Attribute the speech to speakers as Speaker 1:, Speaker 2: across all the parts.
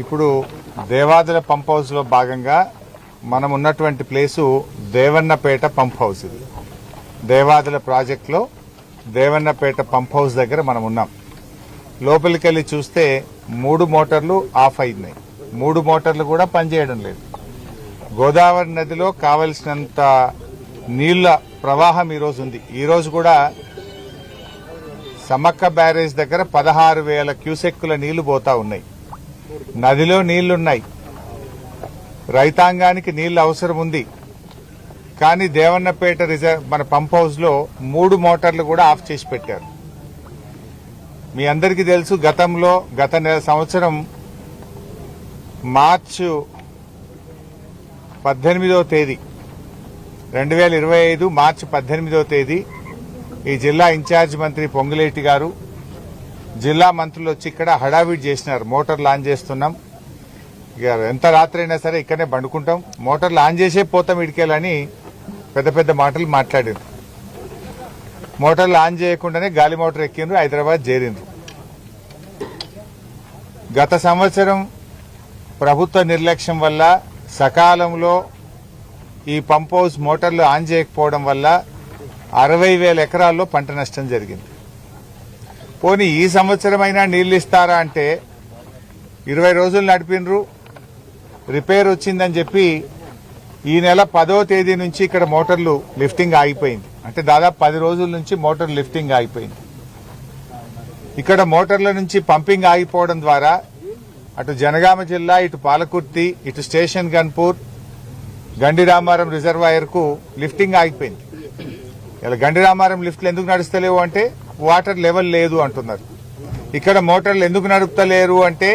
Speaker 1: ఇప్పుడు Devadula pump house లో భాగంగా మనం ఉన్నటువంటి ప్లేసు దేవన్నపేట పంప్ హౌస్. ఇది దేవాదుల ప్రాజెక్ట్ లో దేవన్నపేట పంప్ హౌస్ దగ్గర మనం ఉన్నాం. లోపలికి వెళ్ళి చూస్తే 3 మోటార్లు ఆఫ్ అయినాయి. 3 మోటార్లు కూడా పనిచేయడం లేదు. గోదావరి నదిలో కావలసినంత నీళ్ల ప్రవాహం ఈరోజు ఉంది. ఈరోజు కూడా సమ్మక్క బ్యారేజ్ దగ్గర 16,000 క్యూసెక్కుల నీళ్లు పోతా ఉన్నాయి. నదిలో నీళ్లున్నాయి, రైతాంగానికి నీళ్లు అవసరం ఉంది. కానీ దేవన్నపేట మన పంప్ హౌస్ లో 3 మోటార్లు కూడా ఆఫ్ చేసి పెట్టారు. మీ అందరికీ తెలుసు, గత సంవత్సరం మార్చి 18వ తేదీ 2025 మార్చి 18వ తేదీ ఈ జిల్లా ఇన్ఛార్జ్ మంత్రి పొంగులేటి గారు, జిల్లా మంత్రులు వచ్చి ఇక్కడ హడావిడి చేసినారు. మోటార్లు ఆన్ చేస్తున్నాం, ఇక ఎంత రాత్రి అయినా సరే ఇక్కడనే బండుకుంటాం, మోటార్లు ఆన్ చేసే పోతాం ఇడికేలని పెద్ద పెద్ద మాటలు మాట్లాడారు. మోటార్లు ఆన్ చేయకుండానే గాలి మోటార్ ఎక్కిండ్రు, హైదరాబాద్ చేరిండ్రు. గత సంవత్సరం ప్రభుత్వ నిర్లక్ష్యం వల్ల సకాలంలో ఈ పంప్ హౌస్ మోటార్లు ఆన్ చేయకపోవడం వల్ల 60,000 ఎకరాల్లో పంట నష్టం జరిగింది. పోనీ ఈ సంవత్సరమైనా నీళ్లు ఇస్తారా అంటే 20 రోజులు నడిపినరు, రిపేర్ వచ్చిందని చెప్పి ఈ నెల 10వ తేదీ నుంచి ఇక్కడ మోటార్లు లిఫ్టింగ్ ఆగిపోయింది. అంటే దాదాపు 10 రోజుల నుంచి మోటార్ లిఫ్టింగ్ ఆగిపోయింది. ఇక్కడ మోటార్ల నుంచి పంపింగ్ ఆగిపోవడం ద్వారా అటు జనగామ జిల్లా, ఇటు పాలకుర్తి, ఇటు స్టేషన్ గన్పూర్, గండిరామారం రిజర్వాయర్ కు లిఫ్టింగ్ ఆగిపోయింది. ఇలా గండిరామారం లిఫ్ట్లు ఎందుకు నడుస్తలేవు అంటే వాటర్ లెవెల్ లేదు అంటున్నారు. ఇక్కడ మోటార్లు ఎందుకు నడుపుతలేరు అంటే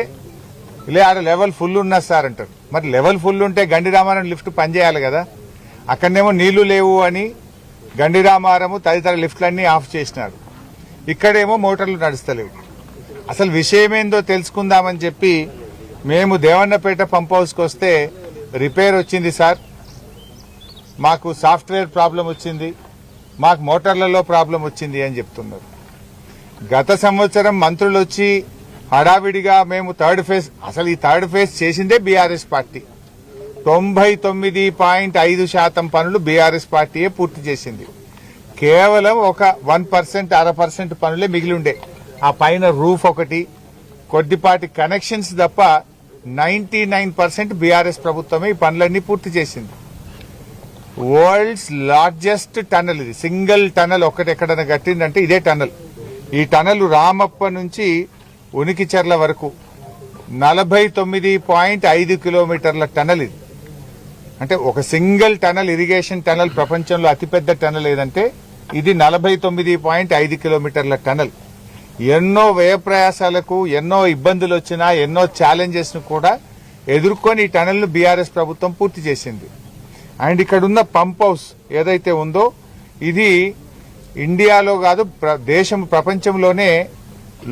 Speaker 1: ఆడ లెవెల్ ఫుల్ ఉన్నా సార్ అంటారు. మరి లెవెల్ ఫుల్ ఉంటే గండిరామారం లిఫ్ట్ పనిచేయాలి కదా. అక్కడనేమో నీళ్లు లేవు అని గండిరామారము తదితర లిఫ్ట్లన్నీ ఆఫ్ చేసినారు. ఇక్కడేమో మోటార్లు నడుస్తలేవు. అసలు విషయమేందో తెలుసుకుందామని చెప్పి మేము దేవన్నపేట పంప్ హౌస్కి వస్తే రిపేర్ వచ్చింది సార్, మాకు సాఫ్ట్వేర్ ప్రాబ్లం వచ్చింది, మాకు మోటార్లలో ప్రాబ్లం వచ్చింది అని చెప్తున్నారు. గత సంవత్సరం మంత్రులు వచ్చి హడావిడిగా మేము థర్డ్ ఫేజ్, అసలు ఈ థర్డ్ ఫేజ్ చేసిందే బీఆర్ఎస్ పార్టీ. 99.5% పనులు బీఆర్ఎస్ పార్టీయే పూర్తి చేసింది. కేవలం ఒక 1%, 0.5% పనులే మిగిలి ఉండే. ఆ పైన రూఫ్ ఒకటి, కొద్దిపాటి కనెక్షన్స్ తప్ప 99% బీఆర్ఎస్ ప్రభుత్వమే ఈ పనులన్నీ పూర్తి చేసింది. వరల్డ్స్ లార్జెస్ట్ టనల్ ఇది. సింగిల్ టనల్ ఒకటి ఎక్కడైనా కట్టిందంటే ఇదే టనల్. ఈ టనల్ రామప్ప నుంచి ఉనికిచెర్ల వరకు 49.5 కిలోమీటర్ల టనల్ ఇది. అంటే ఒక సింగిల్ టనల్, ఇరిగేషన్ టనల్ ప్రపంచంలో అతిపెద్ద టనల్ ఏదంటే ఇది 49.5 కిలోమీటర్ల టనల్. ఎన్నో వ్యయప్రయాసాలకు, ఎన్నో ఇబ్బందులు వచ్చినా, ఎన్నో ఛాలెంజెస్ ను కూడా ఎదుర్కొని ఈ టనల్ ను బీఆర్ఎస్ ప్రభుత్వం పూర్తి చేసింది. అండ్ ఇక్కడ ఉన్న పంప్ హౌస్ ఏదైతే ఉందో ఇది ఇండియాలో కాదు ప్రపంచంలోనే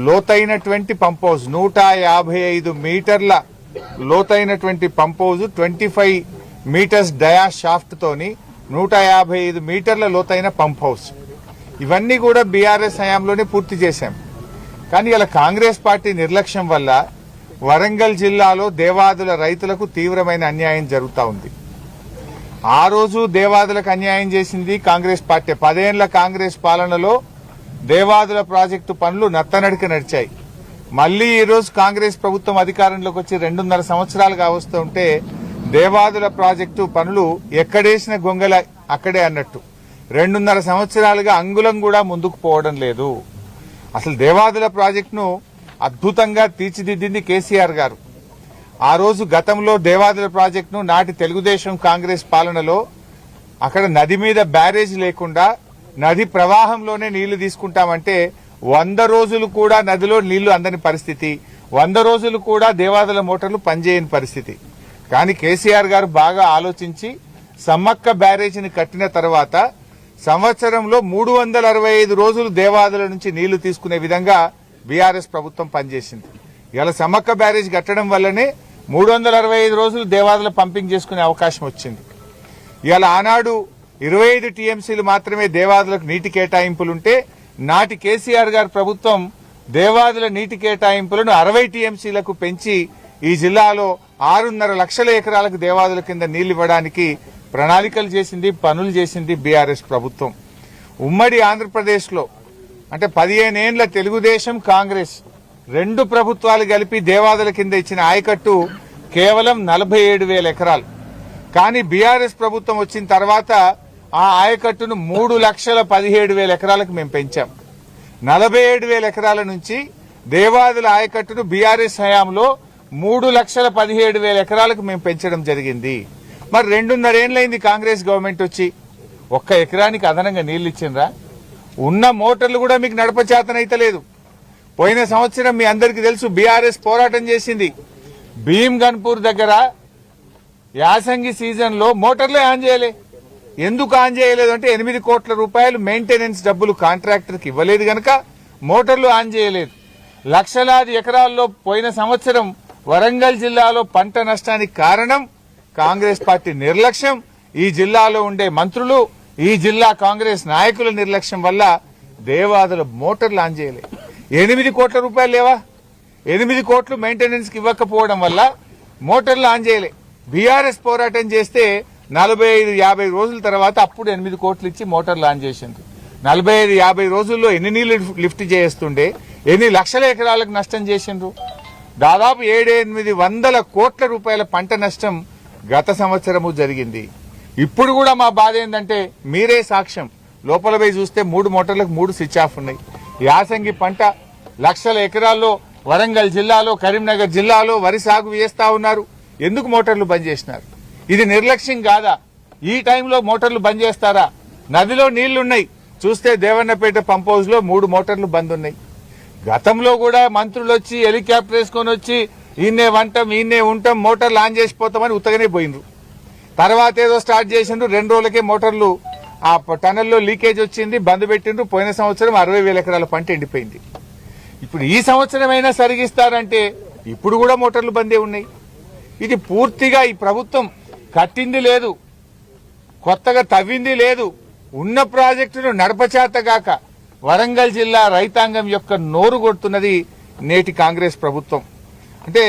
Speaker 1: లోతైనటువంటి పంప్ హౌస్. 155 మీటర్ల లోతైనటువంటి పంప్ హౌస్, 25 మీటర్స్ డయా షాఫ్ట్ తోని 155 మీటర్ల లోతైన పంప్ హౌస్. ఇవన్నీ కూడా బీఆర్ఎస్ హయాంలోనే పూర్తి చేశాం. కానీ ఇలా కాంగ్రెస్ పార్టీ నిర్లక్ష్యం వల్ల వరంగల్ జిల్లాలో దేవాదుల రైతులకు తీవ్రమైన అన్యాయం జరుగుతూ ఉంది. ఆ రోజు దేవాదులకు అన్యాయం చేసింది కాంగ్రెస్ పార్టీ. 10 ఏళ్ల కాంగ్రెస్ పాలనలో దేవాదుల ప్రాజెక్టు పనులు నత్తనడిక నడిచాయి. మళ్లీ ఈ రోజు కాంగ్రెస్ ప్రభుత్వం అధికారంలోకి వచ్చి 2.5 సంవత్సరాలుగా వస్తుంటే దేవాదుల ప్రాజెక్టు పనులు ఎక్కడేసిన గొంగల అక్కడే అన్నట్టు 2.5 సంవత్సరాలుగా అంగుళం కూడా ముందుకు పోవడం లేదు. అసలు దేవాదుల ప్రాజెక్టును అద్భుతంగా తీర్చిదిద్దింది కేసీఆర్ గారు. ఆ రోజు గతంలో దేవాదుల ప్రాజెక్టును నాటి తెలుగుదేశం కాంగ్రెస్ పాలనలో అక్కడ నది మీద బ్యారేజ్ లేకుండా నది ప్రవాహంలోనే నీళ్లు తీసుకుంటామంటే 100 రోజులు కూడా నదిలో నీళ్లు అందని పరిస్థితి, 100 రోజులు కూడా దేవాదుల మోటార్లు పనిచేయని పరిస్థితి. కానీ కేసీఆర్ గారు బాగా ఆలోచించి సమ్మక్క బ్యారేజీని కట్టిన తర్వాత సంవత్సరంలో 365 రోజులు దేవాదుల నుంచి నీళ్లు తీసుకునే విధంగా బీఆర్ఎస్ ప్రభుత్వం పనిచేసింది. ఇలా సమ్మక్క బ్యారేజ్ కట్టడం వల్లనే 365 రోజులు దేవాదుల పంపింగ్ చేసుకునే అవకాశం వచ్చింది. ఇలా ఆనాడు 25 టీఎంసీలు మాత్రమే దేవాదులకు నీటి కేటాయింపులుంటే నాటి కేసీఆర్ గారి ప్రభుత్వం దేవాదుల నీటి కేటాయింపులను 60 టీఎంసీలకు పెంచి ఈ జిల్లాలో 6.5 లక్షల ఎకరాలకు దేవాదుల కింద నీళ్లు ఇవ్వడానికి ప్రణాళికలు చేసింది, పనులు చేసింది బీఆర్ఎస్ ప్రభుత్వం. ఉమ్మడి ఆంధ్రప్రదేశ్లో అంటే 15 ఏండ్ల తెలుగుదేశం కాంగ్రెస్ రెండు ప్రభుత్వాలు కలిపి దేవాదుల కింద ఇచ్చిన ఆయకట్టు కేవలం 47,000 ఎకరాలు. కానీ బీఆర్ఎస్ ప్రభుత్వం వచ్చిన తర్వాత ఆ ఆయకట్టును 3,17,000 ఎకరాలకు మేము పెంచాం. 47,000 ఎకరాల నుంచి దేవాదుల ఆయకట్టును బీఆర్ఎస్ హయాంలో 3,17,000 ఎకరాలకు మేము పెంచడం జరిగింది. మరి 2.5 ఏళ్లైంది కాంగ్రెస్ గవర్నమెంట్ వచ్చి, ఒక్క ఎకరానికి అదనంగా నీళ్లు ఇచ్చిండ్రా? ఉన్న మోటార్లు కూడా మీకు నడపచేతనైతలేదు. పోయిన సంవత్సరం మీ అందరికీ తెలుసు బీఆర్ఎస్ పోరాటం చేసింది. భీమ్ గన్పూర్ దగ్గర యాసంగి సీజన్ లో మోటార్లే ఆన్ చేయలే. ఎందుకు ఆన్ చేయలేదు అంటే 8 కోట్ల రూపాయలు మెయింటెనెన్స్ డబ్బులు కాంట్రాక్టర్కి ఇవ్వలేదు గనక మోటార్లు ఆన్ చేయలేదు. లక్షలాది ఎకరాల్లో పోయిన సంవత్సరం వరంగల్ జిల్లాలో పంట నష్టానికి కారణం కాంగ్రెస్ పార్టీ నిర్లక్ష్యం, ఈ జిల్లాలో ఉండే మంత్రులు, ఈ జిల్లా కాంగ్రెస్ నాయకుల నిర్లక్ష్యం వల్ల దేవాదుల మోటార్లు ఆన్ చేయలే. 8 కోట్ల రూపాయలు లేవా? 8 కోట్లు మెయింటెనెన్స్ కి ఇవ్వకపోవడం వల్ల మోటార్లు ఆన్ చేయలే. బీఆర్ఎస్ పోరాటం చేస్తే 45-50 రోజుల తర్వాత అప్పుడు 8 కోట్లు ఇచ్చి మోటార్లు ఆన్ చేసింది. 45-50 రోజుల్లో ఎన్ని నీళ్లు లిఫ్ట్ చేస్తుండే, ఎన్ని లక్షల ఎకరాలకు నష్టం చేసిండ్రు? దాదాపు 700-800 కోట్ల రూపాయల పంట నష్టం గత సంవత్సరము జరిగింది. ఇప్పుడు కూడా మా బాధ ఏంటంటే మీరే సాక్ష్యం. లోపల పోయి చూస్తే 3 మోటార్లకు 3 స్విచ్ ఆఫ్ ఉన్నాయి. యాసంగి పంట లక్షల ఎకరాల్లో వరంగల్ జిల్లాలో, కరీంనగర్ జిల్లాలో వరి సాగు చేస్తా ఉన్నారు. ఎందుకు మోటార్లు బంద్ చేసినారు? ఇది నిర్లక్ష్యం కాదా? ఈ టైంలో మోటార్లు బంద్ చేస్తారా? నదిలో నీళ్లున్నాయి, చూస్తే దేవన్నపేట పంప్ హౌస్ లో 3 మోటార్లు బంద్ ఉన్నాయి. గతంలో కూడా మంత్రులు వచ్చి హెలికాప్టర్ వేసుకొని వచ్చి ఈయనే వంటాం, ఈయనే ఉంటాం, మోటార్లు ఆన్ చేసిపోతామని ఉత్తగానే పోయినరు. తర్వాత ఏదో స్టార్ట్ చేసిండ్రు, 2 రోజులకే మోటార్లు ఆ టనల్లో లీకేజ్ వచ్చింది, బంద్ పెట్టిండ్రు. పోయిన సంవత్సరం 60,000 ఎకరాల పంట ఎండిపోయింది. ఇప్పుడు ఈ సంవత్సరం అయినా సరిగిస్తారంటే ఇప్పుడు కూడా మోటార్లు బందే ఉన్నాయి. ఇది పూర్తిగా ఈ ప్రభుత్వం కట్టింది లేదు, కొత్తగా తవ్వింది లేదు, ఉన్న ప్రాజెక్టును నడపచేతగాక వరంగల్ జిల్లా రైతాంగం యొక్క నోరు కొడుతున్నది నేటి కాంగ్రెస్ ప్రభుత్వం. అంటే